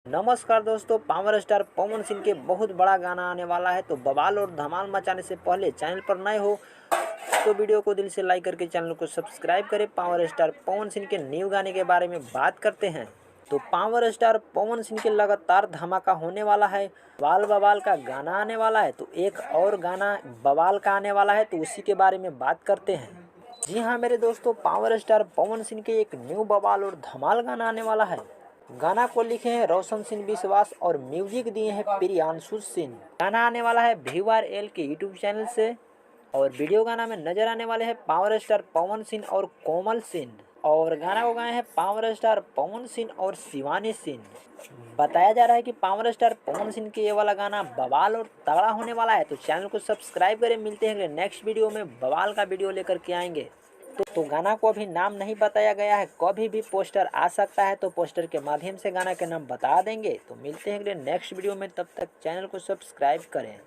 नमस्कार दोस्तों, power star Pawan Singh के बहुत बड़ा गाना आने वाला है। तो बवाल और धमाल मचाने से पहले चैनल पर नए हो तो वीडियो को दिल से लाइक करके चैनल को सब्सक्राइब करें। पावर स्टार पवन सिंह के न्यू गाने के बारे में बात करते हैं। तो पावर स्टार पवन सिंह के लगातार धमाका होने वाला है। बवाल बवाल का गाना आने वाला है, तो एक और गाना बवाल का आने वाला है, तो उसी के बारे में बात करते हैं। जी हाँ मेरे दोस्तों, पावर स्टार पवन सिंह के एक न्यू बवाल और धमाल गाना आने वाला है। गाना को लिखे हैं रोशन सिंह विश्वास और म्यूजिक दिए हैं प्रियांशु सिंह। गाना आने वाला है VRL के यूट्यूब चैनल से और वीडियो गाना में नजर आने वाले हैं पावर स्टार पवन सिंह और कोमल सिंह। और गाना को गाए हैं पावर स्टार पवन सिंह और शिवानी सिंह। बताया जा रहा है कि पावर स्टार पवन सिंह के ये वाला गाना बवाल और तगड़ा होने वाला है। तो चैनल को सब्सक्राइब करें। मिलते हैं नेक्स्ट वीडियो में, बवाल का वीडियो लेकर के आएंगे। तो गाना को अभी नाम नहीं बताया गया है, कभी भी पोस्टर आ सकता है, तो पोस्टर के माध्यम से गाना के नाम बता देंगे। तो मिलते हैं नेक्स्ट वीडियो में, तब तक चैनल को सब्सक्राइब करें।